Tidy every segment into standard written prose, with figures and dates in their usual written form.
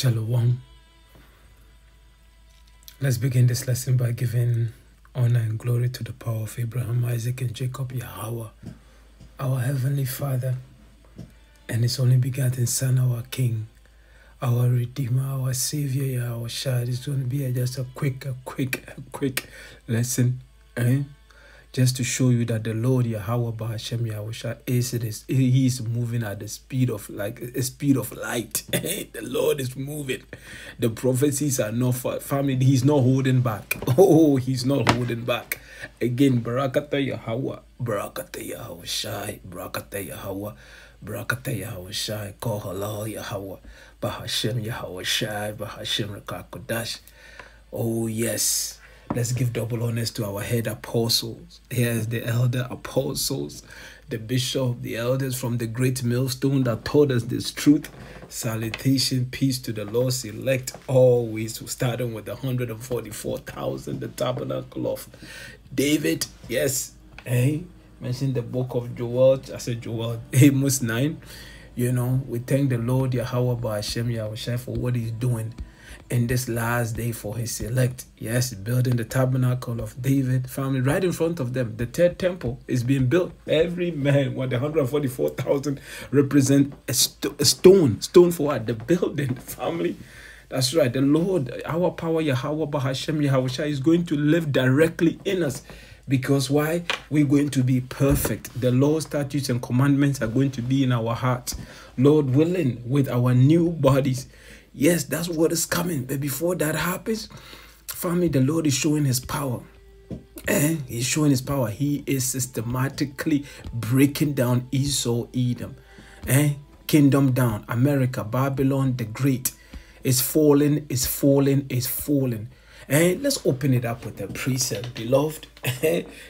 Shalom. Let's begin this lesson by giving honor and glory to the power of Abraham, Isaac, and Jacob, Yahawah, our Heavenly Father, and His only begotten Son, our King, our Redeemer, our Savior, Yahawashi. It's going to be just a quick lesson, just to show you that the Lord Yahawah Bahasham Yahawashi He is moving at the speed of light. The Lord is moving. The prophecies are not for family. He's not holding back. Oh, He's not holding back. Again, Barakata Yahawah, Barakata Yahawashi, Barakata Yahawah, Barakata Yahawashi, Call Halal Yahawah, Bahasham Yahawashi, Bahasham Qadash. Oh yes. Let's give double honors to our head apostles. Here's the elder apostles, the bishop, the elders from the great millstone that taught us this truth. Salutation, peace to the Lord's elect, always starting with the 144,000, the tabernacle of David. Yes, mentioned the book of Joel, Amos 9. You know, we thank the Lord Yahawah Bahasham Yahawashi for what He's doing in this last day for His elect. Yes, building the tabernacle of David family right in front of them. The third temple is being built. Every man, the 144,000 represent a stone for what? The building family. That's right. The Lord, our power, Yahawah Bahasham Yahawashi, is going to live directly in us. Because why? We're going to be perfect. The law, statutes, and commandments are going to be in our hearts. Lord willing, with our new bodies. Yes, that's what is coming. But before that happens, family, the Lord is showing His power. He's showing His power. He is systematically breaking down Esau, Edom. Kingdom down. America, Babylon the Great is falling, is falling, is falling. Let's open it up with a precept, beloved.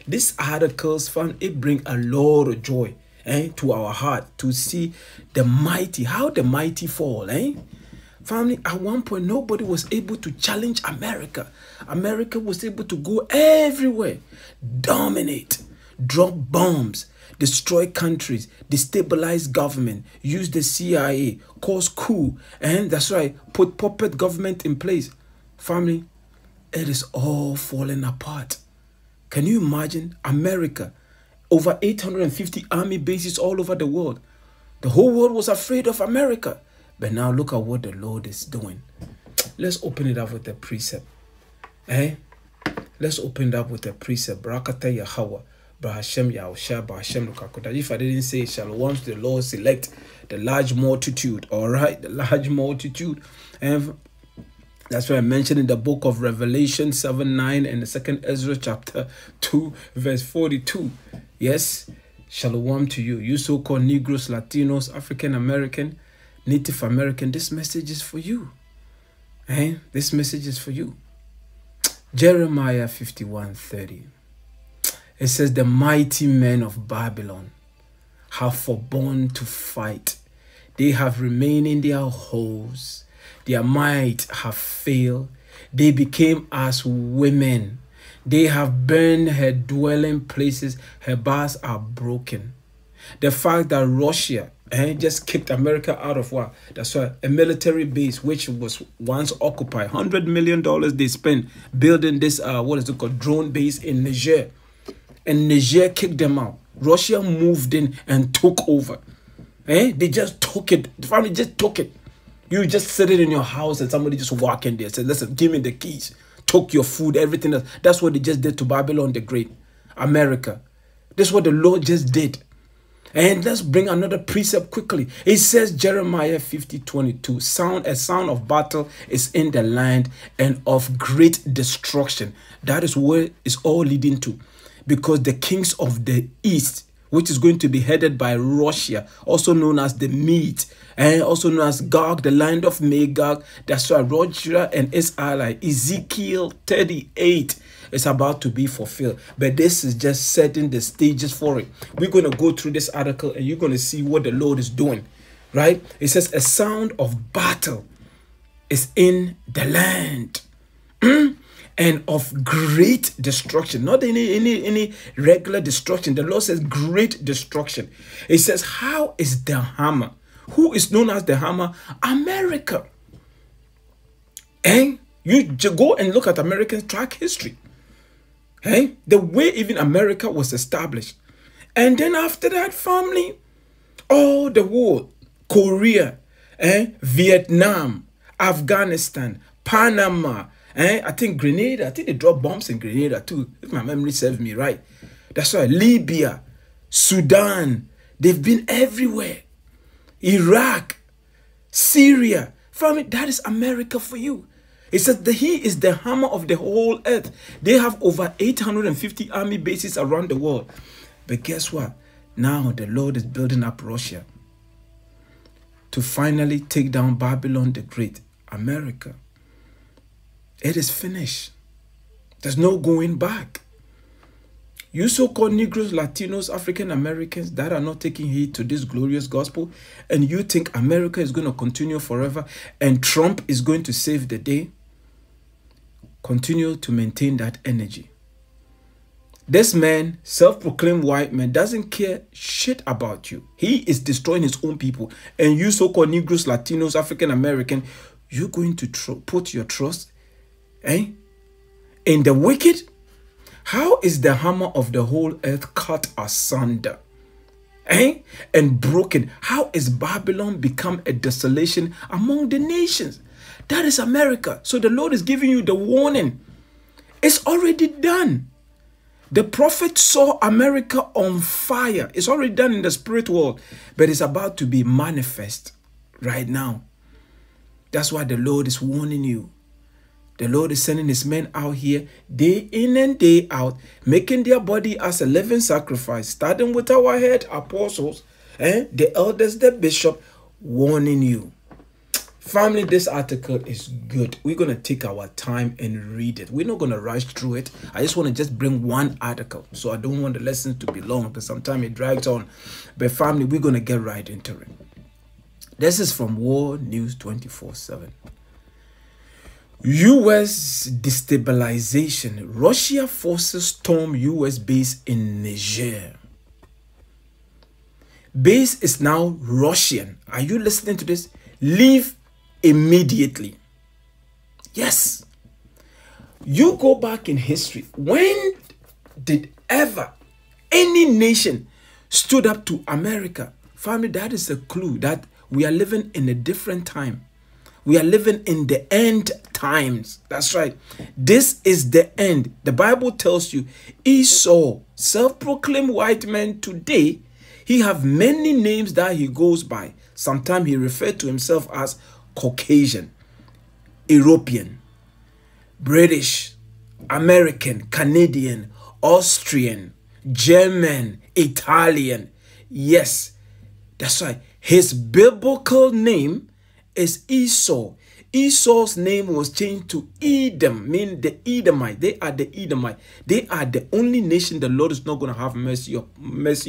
These articles, fam, it bring a lot of joy to our heart to see the mighty, how the mighty fall. Family, at one point, nobody was able to challenge America. America was able to go everywhere, dominate, drop bombs, destroy countries, destabilize government, use the CIA, cause coup, and that's right, put puppet government in place. Family, it is all falling apart. Can you imagine America? Over 850 army bases all over the world. The whole world was afraid of America. But now look at what the Lord is doing. Let's open it up with a precept. Let's open it up with a precept. Barakata Yahawah, Bahasham Yahawashi, Bahasham Qadash. If I didn't say Shalom to the Lord, select the large multitude. All right, the large multitude. And that's why I mentioned in the book of Revelation 7:9 and the second Ezra chapter 2 verse 42. Yes, Shalom to you. You so-called Negroes, Latinos, African American, Native American, this message is for you. This message is for you. Jeremiah 51:30. It says, the mighty men of Babylon have forborne to fight. They have remained in their holes. Their might have failed. They became as women. They have burned her dwelling places. Her bars are broken. The fact that Russia just kicked America out of what? That's why a military base which was once occupied. $100 million they spent building this drone base in Niger. And Niger kicked them out. Russia moved in and took over. They just took it. The family just took it. You just sit it in your house and somebody just walk in there and say, listen, give me the keys. Took your food, everything else. That's what they just did to Babylon the Great. America. This is what the Lord just did. And let's bring another precept quickly. It says Jeremiah 50:22. A sound of battle is in the land and of great destruction. That is where it's all leading to. Because the kings of the east, which is going to be headed by Russia, also known as the Mede, and also known as Gog, the land of Magog. That's why Rawchaa and his ally, Ezekiel 38, is about to be fulfilled. But this is just setting the stages for it. We're going to go through this article and you're going to see what the Lord is doing. Right? It says a sound of battle is in the land. And of great destruction, not any regular destruction. The Lord says great destruction. It says, how is the hammer? Who is known as the hammer? America. And you go and look at American track history. The way even America was established. And then after that, family, all the war, Korea, Vietnam, Afghanistan, Panama, I think Grenada, I think they dropped bombs in Grenada too, if my memory serves me right. That's right, Libya, Sudan, they've been everywhere. Iraq, Syria, family, that is America for you. It says that he is the hammer of the whole earth. They have over 850 army bases around the world. But guess what? Now the Lord is building up Russia to finally take down Babylon the Great, America. It is finished. There's no going back. You so-called Negroes, Latinos, African Americans that are not taking heed to this glorious gospel, and you think America is going to continue forever and Trump is going to save the day, continue to maintain that energy. This man, self-proclaimed white man, doesn't care shit about you. He is destroying his own people. And you so-called Negroes, Latinos, African American, you're going to put your trust in the wicked? How is the hammer of the whole earth cut asunder and broken? How is Babylon become a desolation among the nations? That is America. So the Lord is giving you the warning. It's already done. The prophet saw America on fire. It's already done in the spirit world, but it's about to be manifest right now. That's why the Lord is warning you. The Lord is sending his men out here day in and day out, making their body as a living sacrifice, starting with our head apostles, the elders, the bishop, warning you. Family, this article is good. We're going to take our time and read it. We're not going to rush through it. I just want to just bring one article. So I don't want the lesson to be long because sometimes it drags on. But family, we're going to get right into it. This is from War News 24/7. U.S. destabilization. Russia forces storm U.S. base in Niger. Base is now Russian. Are you listening to this? Leave immediately. Yes. You go back in history. When did ever any nation stood up to America? Family, that is a clue that we are living in a different time. We are living in the end times. That's right. This is the end. The Bible tells you Esau, self-proclaimed white man today, he have many names that he goes by. Sometimes he referred to himself as Caucasian, European, British, American, Canadian, Austrian, German, Italian. Yes, that's right. His biblical name is Esau. Esau's name was changed to Edom, meaning the Edomite. They are the Edomite. They are the only nation the Lord is not going to have mercy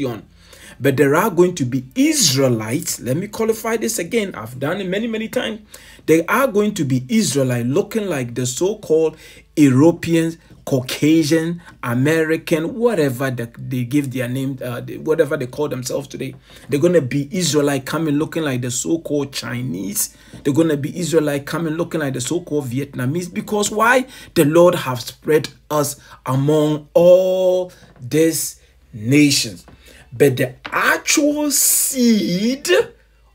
on. But there are going to be Israelites. Let me qualify this again. I've done it many, many times. There are going to be Israelites looking like the so-called Europeans, Caucasian, American, whatever they give their name, whatever they call themselves today. They're going to be Israelite coming looking like the so-called Chinese. They're going to be Israelite coming looking like the so-called Vietnamese. Because why? The Lord have spread us among all these nations. But the actual seed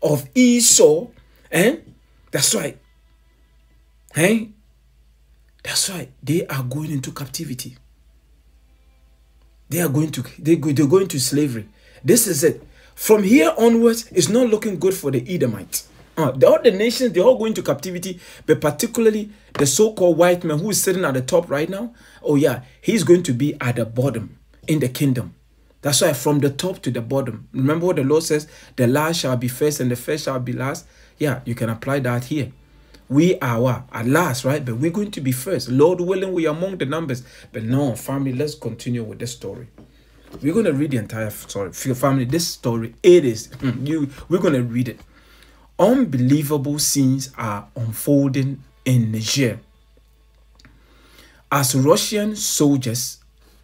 of Esau, that's right. That's right. They are going into captivity. They're going to slavery. This is it. From here onwards, it's not looking good for the Edomites. The other nations, they're all going to captivity, but particularly the so-called white man who is sitting at the top right now. Oh yeah, he's going to be at the bottom in the kingdom. That's why from the top to the bottom. Remember what the Lord says, the last shall be first and the first shall be last. Yeah, you can apply that here. We are at last, right? But we're going to be first. Lord willing, we are among the numbers. But no, family, let's continue with this story. We're going to read the entire story. For your family, this story, we're going to read it. Unbelievable scenes are unfolding in Niger as Russian soldiers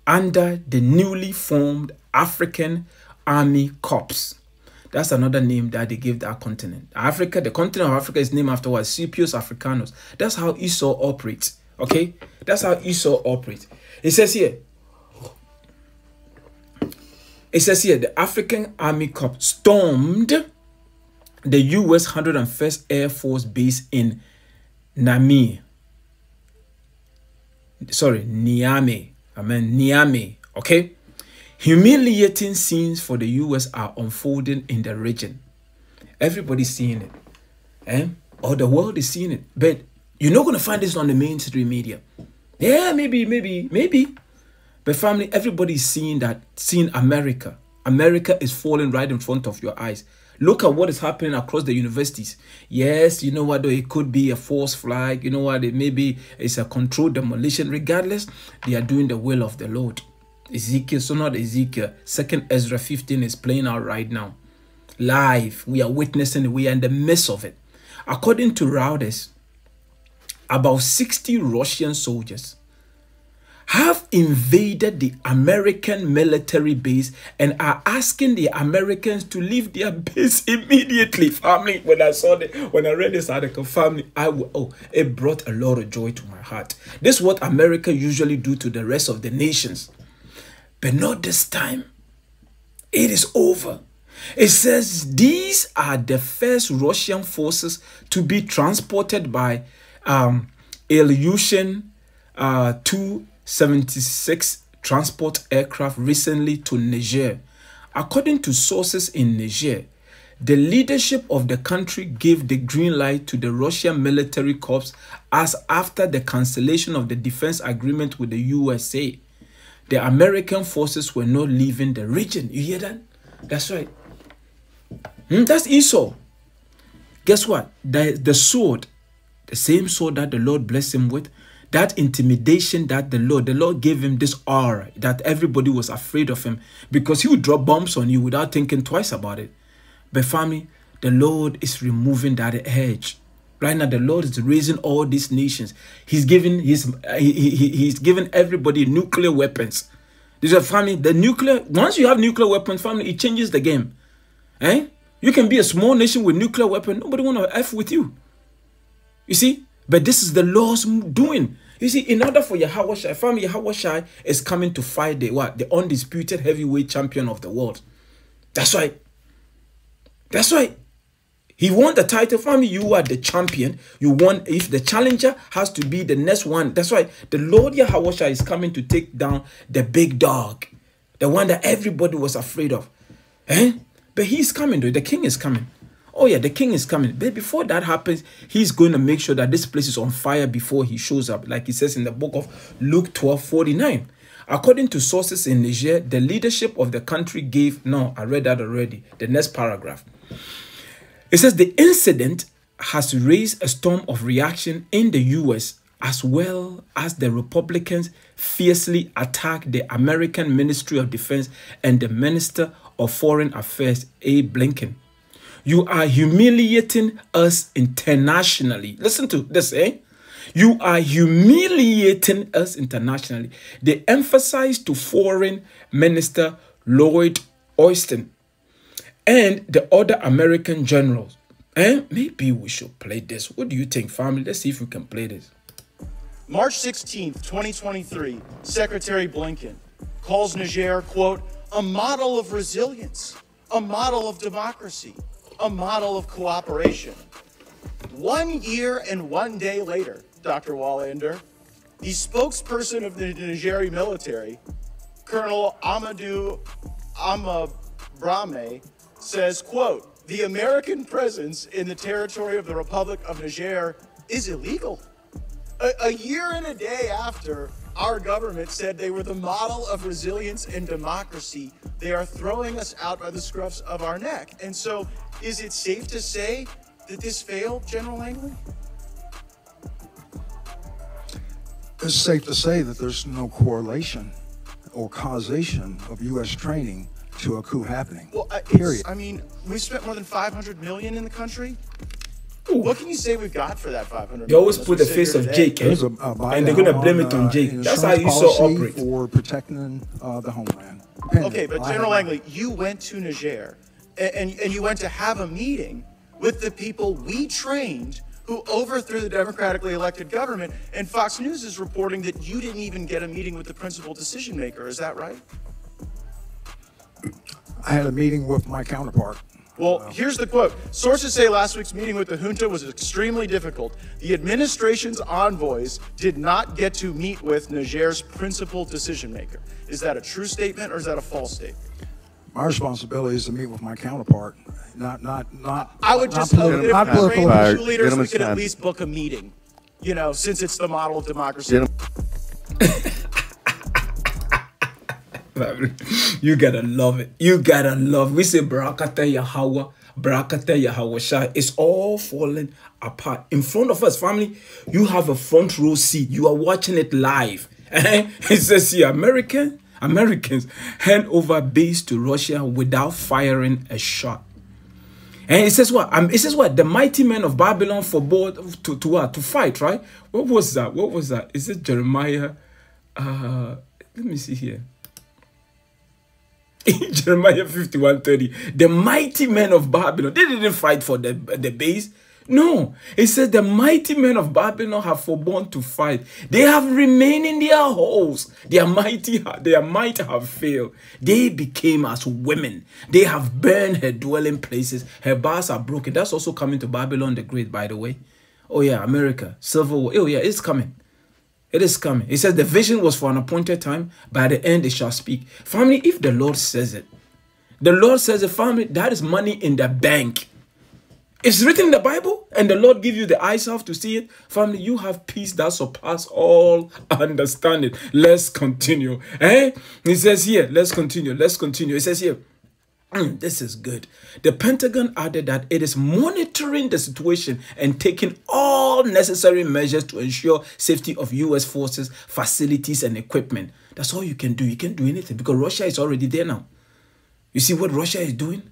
under the newly formed African Army Corps That's another name that they give that continent. Africa, the continent of Africa is named after what? Scipios Africanus. That's how Esau operates. Okay? That's how Esau operates. It says here, the African Army Corps stormed the U.S. 101st Air Force Base in Niamey. Niamey. Okay? Humiliating scenes for the U.S. are unfolding in the region. Everybody's seeing it. Or the world is seeing it. But you're not going to find this on the mainstream media. Yeah, maybe. But family, everybody's seeing America. America is falling right in front of your eyes. Look at what is happening across the universities. Yes, you know what, though, it could be a false flag. You know what, maybe it's a controlled demolition. Regardless, they are doing the will of the Lord. Ezekiel, so not Ezekiel. 2nd Ezra 15 is playing out right now. Live, we are witnessing it. We are in the midst of it. According to Reuters, about 60 Russian soldiers have invaded the American military base and are asking the Americans to leave their base immediately. Family, when I read this article, family, it brought a lot of joy to my heart. This is what America usually do to the rest of the nations. But not this time. It is over. It says these are the first Russian forces to be transported by Ilyushin 276 transport aircraft recently to Niger. According to sources in Niger, the leadership of the country gave the green light to the Russian military corps as after the cancellation of the defense agreement with the USA. The American forces were not leaving the region. You hear that? That's right. That's Esau. Guess what? The sword, the same sword that the Lord blessed him with, that intimidation that the Lord gave him this aura that everybody was afraid of him because he would drop bombs on you without thinking twice about it. But family, the Lord is removing that edge. Right now, the Lord is raising all these nations. He's giving he's given everybody nuclear weapons. This is family. Once you have nuclear weapons, family, it changes the game. You can be a small nation with nuclear weapon. Nobody want to F with you. You see? But this is the Lord's doing. You see, in order for Yahawashi, family, Yahawashi is coming to fight the undisputed heavyweight champion of the world. That's right. That's right. He won the title. Family, you are the champion. You won. If the challenger has to be the next one, that's right. The Lord Yahawashi is coming to take down the big dog. The one that everybody was afraid of. But he's coming, though. The king is coming. Oh, yeah, the king is coming. But before that happens, he's going to make sure that this place is on fire before he shows up. Like he says in the book of Luke 12:49. According to sources in Niger, the leadership of the country gave... No, I read that already. The next paragraph. It says the incident has raised a storm of reaction in the U.S. as well as the Republicans fiercely attacked the American Ministry of Defense and the Minister of Foreign Affairs, A. Blinken. You are humiliating us internationally. Listen to this, You are humiliating us internationally. They emphasized to Foreign Minister Lloyd Austin and the other American generals. Maybe we should play this. What do you think, family? Let's see if we can play this. March 16th, 2023, Secretary Blinken calls Niger, quote, a model of resilience, a model of democracy, a model of cooperation. 1 year and 1 day later, Dr. Wallander, the spokesperson of the Nigeri military, Colonel Amadou Amabrame, says, quote, the American presence in the territory of the Republic of Niger is illegal. A year and a day after our government said they were the model of resilience and democracy, they are throwing us out by the scruffs of our neck. And so, is it safe to say that this failed, General Langley? It's safe to say that there's no correlation or causation of U.S. training to a coup happening. Well, period. I mean, we spent more than $500 million in the country. Ooh. What can you say we've got for that $500 million? They always put the face of Jake, and they're going to blame it on Jake. That's how you saw operate. For protecting the homeland. Okay, but General Langley, you went to Niger and you went to have a meeting with the people we trained who overthrew the democratically elected government, and Fox News is reporting that you didn't even get a meeting with the principal decision maker. Is that right? I had a meeting with my counterpart. Well, here's the quote. Sources say last week's meeting with the junta was extremely difficult. The administration's envoys did not get to meet with Niger's principal decision maker. Is that a true statement or is that a false statement? My responsibility is to meet with my counterpart, not. I would just hope that if not we political. train new leaders, we could at least book a meeting. You know, since it's the model of democracy. You gotta love it. You gotta love it. We say Barakata Yahawah, Barakata Yahawashi. It's all falling apart. In front of us, family, you have a front row seat. You are watching it live. It says here, Americans hand over base to Russia without firing a shot. And it says what? It says what? The mighty men of Babylon forbore to fight, right? What was that? What was that? Is it Jeremiah? Let me see here. In Jeremiah 51:30, the mighty men of Babylon, they didn't fight for the base. No, it says the mighty men of Babylon have forborne to fight. They have remained in their holes. Their might have failed. They became as women. They have burned her dwelling places. Her bars are broken. That's also coming to Babylon the Great, by the way. Oh yeah, America, Civil War. Oh yeah, it's coming. It is coming. It says the vision was for an appointed time. By the end, it shall speak. Family, if the Lord says it, the Lord says it, family, that is money in the bank. It's written in the Bible, and the Lord gives you the eyes out to see it. Family, you have peace that surpasses all understanding. Let's continue. It says here, let's continue. Let's continue. It says here, this is good. The Pentagon added that it is monitoring the situation and taking all necessary measures to ensure safety of U.S. forces, facilities, and equipment. That's all you can do. You can't do anything because Russia is already there now. You see what Russia is doing?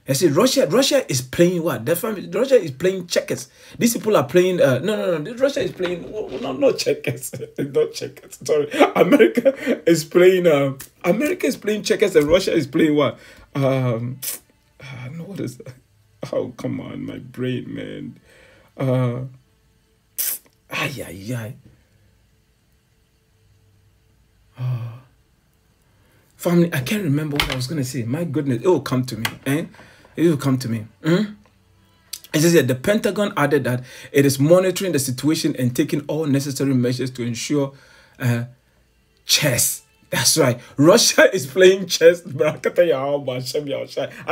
I see Russia is playing what? Russia is playing checkers. These people are playing. No. Russia is playing. No checkers. Not checkers. Sorry. America is playing checkers, and Russia is playing what? No, what is that? Oh, come on, my brain, man. Family, I can't remember what I was gonna say. My goodness, it will come to me, It will come to me. It says that the Pentagon added that it is monitoring the situation and taking all necessary measures to ensure chess. That's right. Russia is playing chess. I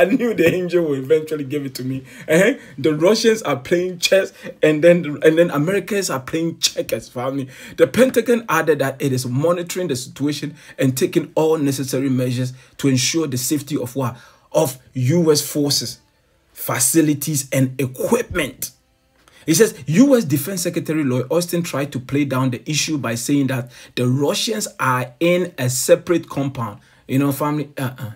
knew the angel would eventually give it to me. The Russians are playing chess, and then Americans are playing checkers, family. The Pentagon added that it is monitoring the situation and taking all necessary measures to ensure the safety of what? Of U.S. forces, facilities, and equipment. He says, U.S. Defense Secretary Lloyd Austin tried to play down the issue by saying that the Russians are in a separate compound. You know, family,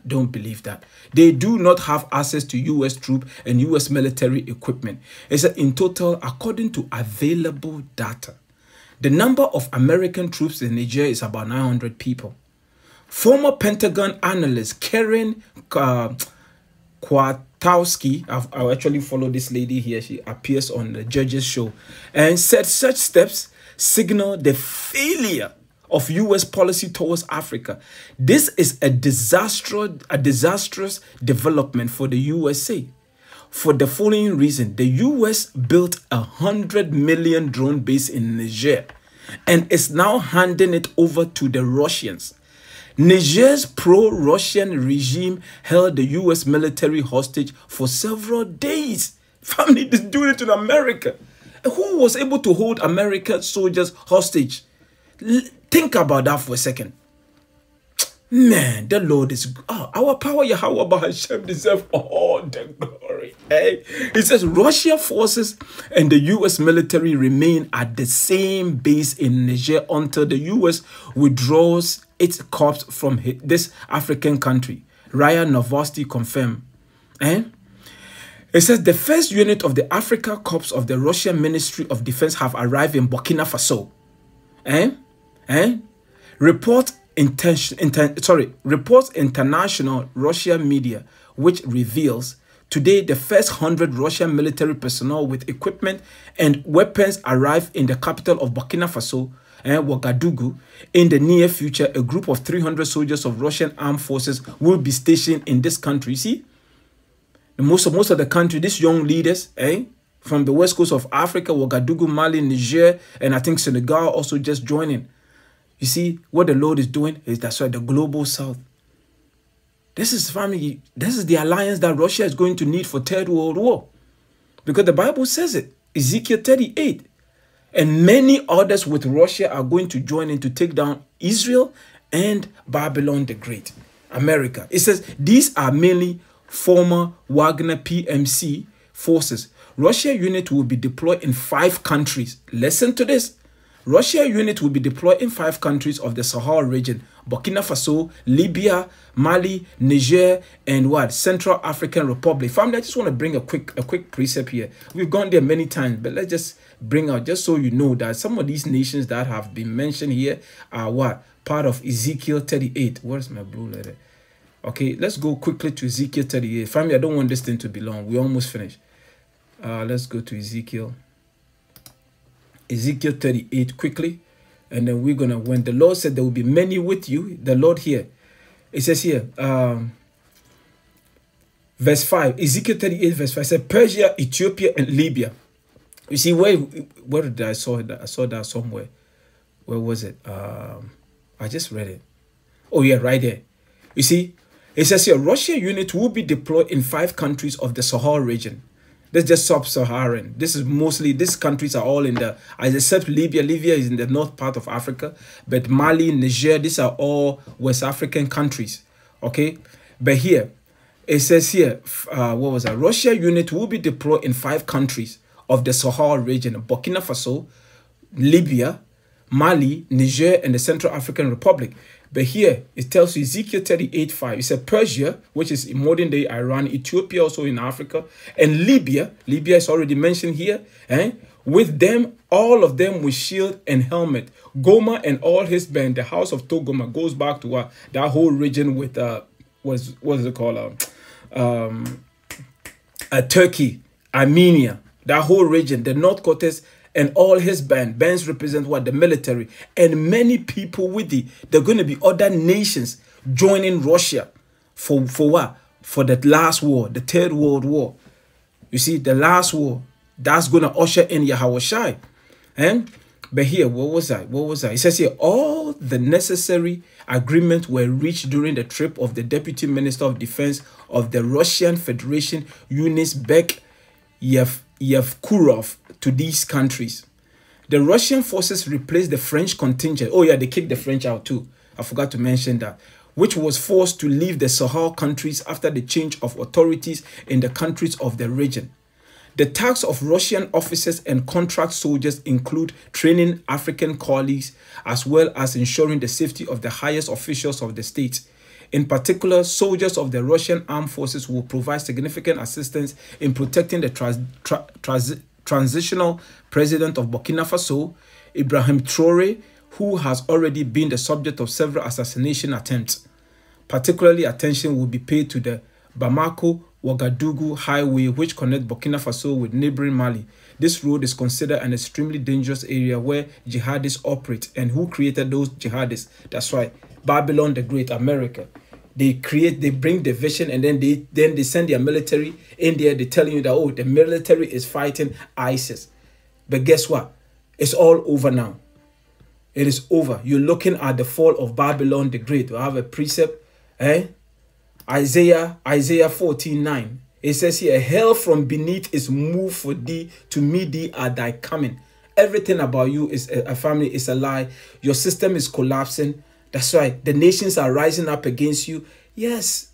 don't believe that. They do not have access to U.S. troops and U.S. military equipment. He said, in total, according to available data, the number of American troops in Niger is about 900 people. Former Pentagon analyst Karen Kwiatkowski, I actually follow this lady here. She appears on the Judges show, and said such steps signal the failure of U.S. policy towards Africa. This is a disastrous development for the USA. For the following reason, the U.S. built a 100 million drone base in Niger and is now handing it over to the Russians. Niger's pro-Russian regime held the U.S. military hostage for several days. Family is doing it to America. Who was able to hold American soldiers hostage? Think about that for a second. Man, the Lord is... our power, Yahawah, Bahasham, deserve all the glory. It says Russian forces and the U.S. military remain at the same base in Niger until the U.S. withdraws its corps from this African country. Ryan Novosti confirmed. It says the first unit of the Africa Corps of the Russian Ministry of Defense have arrived in Burkina Faso. Report reports international Russian media, which reveals today the first 100 Russian military personnel with equipment and weapons arrive in the capital of Burkina Faso, Ouagadougou. In the near future, a group of 300 soldiers of Russian armed forces will be stationed in this country. See, most of the country, these young leaders, from the west coast of Africa, Ouagadougou, Mali, Niger, and I think Senegal also just joining. You see, what the Lord is doing is that's why the global south. This is family. This is the alliance that Russia is going to need for Third World War. Because the Bible says it. Ezekiel 38. And many others with Russia are going to join in to take down Israel and Babylon the Great. America. It says these are mainly former Wagner PMC forces. Russia unit will be deployed in 5 countries. Listen to this. Russia unit will be deployed in 5 countries of the Sahel region: Burkina Faso, Libya, Mali, Niger, and what? Central African Republic. Family, I just want to bring a quick precept here. We've gone there many times, but let's just bring out, just so you know, that some of these nations that have been mentioned here are what? Part of Ezekiel 38. Where's my blue letter? Okay, let's go quickly to Ezekiel 38. Family, I don't want this thing to be long. We're almost finished. Let's go to Ezekiel 38 quickly, and then we're gonna, when the Lord said there will be many with you, the Lord here, it says here, verse 5, Ezekiel 38 verse 5 said Persia, Ethiopia, and Libya. You see, where did I saw that? I saw that somewhere. Where was it? I just read it. Oh yeah, right there. You see, it says here Russia unit will be deployed in 5 countries of the Sahel region. That's just sub-Saharan. This is mostly, these countries are all in the, except Libya. Libya is in the north part of Africa. But Mali, Niger, these are all West African countries. Okay? But here, it says here, what was that? Russia unit will be deployed in 5 countries of the Sahel region: Burkina Faso, Libya, Mali, Niger, and the Central African Republic. But here, it tells you Ezekiel 38:5. It said Persia, which is in modern-day Iran, Ethiopia, also in Africa, and Libya. Libya is already mentioned here. With them, all of them with shield and helmet. Goma and all his band, the house of Togoma, goes back to that whole region with, what is it called? Turkey, Armenia, that whole region, the North Caucasus, and all his band. Bands represent what? The military. And many people with it. There are going to be other nations joining Russia for what? For the last war, the Third World War. You see, the last war, that's going to usher in Yahawashi. But here, what was I? It says here, all the necessary agreements were reached during the trip of the Deputy Minister of Defense of the Russian Federation, Yunis Bek Yevkurov, to these countries. The Russian forces replaced the French contingent. Oh yeah, they kicked the French out too. I forgot to mention that. Which was forced to leave the Sahel countries after the change of authorities in the countries of the region. The tasks of Russian officers and contract soldiers include training African colleagues as well as ensuring the safety of the highest officials of the state. In particular, soldiers of the Russian armed forces will provide significant assistance in protecting the transitional president of Burkina Faso, Ibrahim Traoré, who has already been the subject of several assassination attempts. Particularly, attention will be paid to the Bamako-Ouagadougou highway, which connects Burkina Faso with neighboring Mali. This road is considered an extremely dangerous area where jihadists operate. And who created those jihadists? That's right, Babylon the Great, America. They bring division, and then they send their military in there. They're telling you that, oh, the military is fighting ISIS. But guess what? It's all over now. It is over. You're looking at the fall of Babylon the Great. We have a precept, Isaiah 14:9. It says here, hell from beneath is moved for thee, to meet thee at thy coming. Everything about you is a family, is a lie. Your system is collapsing. That's right. The nations are rising up against you. Yes.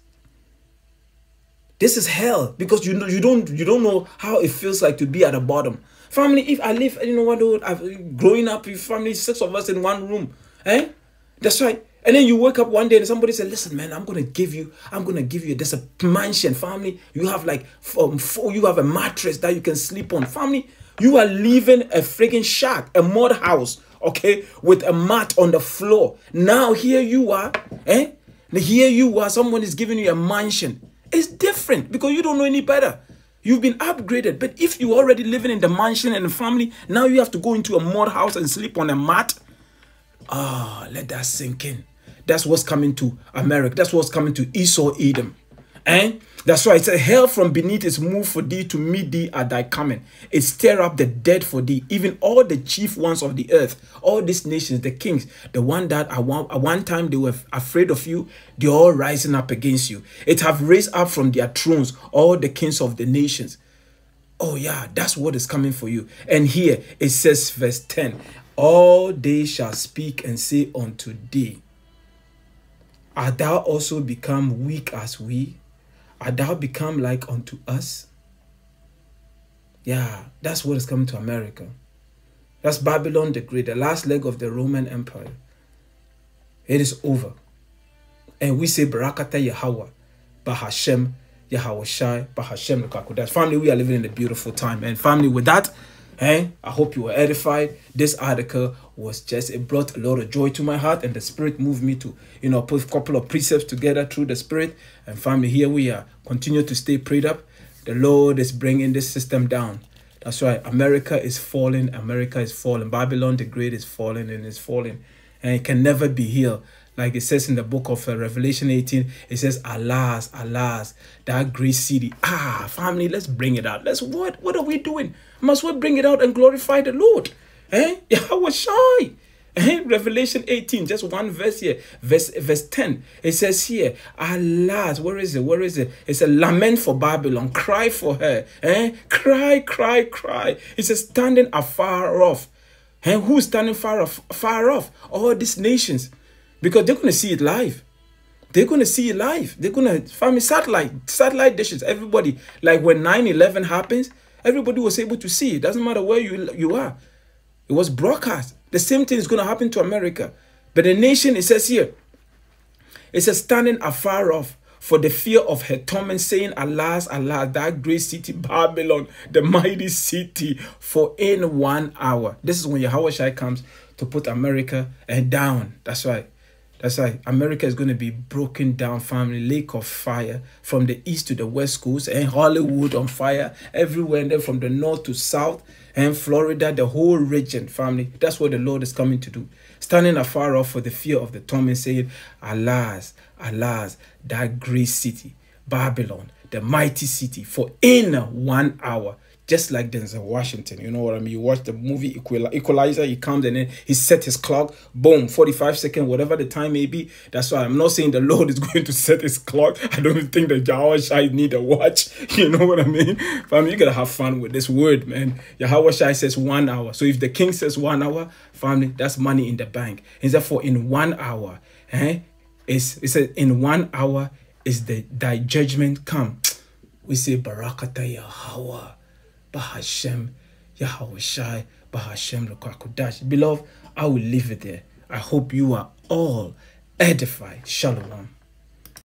This is hell, because you don't know how it feels like to be at the bottom. Family, if I live, you know what, growing up with family, 6 of us in one room. That's right. And then you wake up one day and somebody said, listen, man, I'm going to give you this a mansion. Family, you have like, you have a mattress that you can sleep on. Family, you are living a freaking shack, a mud house okay, with a mat on the floor. Now here you are, here you are, someone is giving you a mansion. It's different because you don't know any better. You've been upgraded. But if you're already living in the mansion and the family, now you have to go into a mud house and sleep on a mat. Let that sink in. That's what's coming to America. That's what's coming to Esau, Edom. That's why it said, hell from beneath is moved for thee to meet thee at thy coming. It stir up the dead for thee, even all the chief ones of the earth, all these nations, the kings, the one that at one time they were afraid of you, they're all rising up against you. It have raised up from their thrones all the kings of the nations. Oh yeah, that's what is coming for you. And here it says, verse 10, all they shall speak and say unto thee, art thou also become weak as we? Art thou become like unto us? Yeah, that's what is coming to America. That's Babylon the Great, the last leg of the Roman Empire. It is over. And we say, Barakata Yahawah, Bahasham, Yahawashi, Bahasham, Qadash. Family, we are living in a beautiful time. And family, with that, I hope you were edified. This article was just, it brought a lot of joy to my heart, and the Spirit moved me to, put a couple of precepts together through the Spirit. And family, here we are. Continue to stay prayed up. The Lord is bringing this system down. That's right. America is falling. America is falling. Babylon the Great is falling and is falling. And it can never be healed. Like it says in the book of Revelation 18, it says, alas, alas, that great city. Family, let's bring it out. What are we doing? Must we bring it out and glorify the Lord? Yahawashi. Revelation 18, just one verse here. Verse 10. It says here, alas, where is it? It's a lament for Babylon. Cry for her. Cry, cry, cry. It says standing afar off. Who's standing far off? All these nations. Because they're going to see it live. They're going to see it live. They're going to find me satellite dishes. Everybody, like when 9/11 happens, everybody was able to see it. Doesn't matter where you are. It was broadcast. The same thing is going to happen to America. But the nation, it says here, it says standing afar off for the fear of her torment, saying, alas, alas, that great city, Babylon, the mighty city, for in 1 hour. This is when Yahawashi comes to put America down. That's right. That's right. America is going to be broken down, family. Lake of fire from the east to the west coast, and Hollywood on fire everywhere, and then from the north to south, and Florida, the whole region, family. That's what the Lord is coming to do. Standing afar off for the fear of the torment, saying, alas, alas, that great city, Babylon, the mighty city, for in 1 hour. Just like Denzel Washington, you know what I mean? You watch the movie Equalizer, he comes and then he set his clock, boom, 45 seconds, whatever the time may be. That's why I'm not saying the Lord is going to set his clock. I don't even think the Yahawashi need a watch. You know what I mean? Family, you got to have fun with this word, man. Yahawashi says 1 hour. So if the king says 1 hour, family, that's money in the bank. And therefore, in 1 hour, it says in 1 hour is thy judgment come. We say, Barakata Yahawah. Bahasham, Yahawashi, Bahasham, Qadash. Beloved, I will leave it there. I hope you are all edified. Shalom.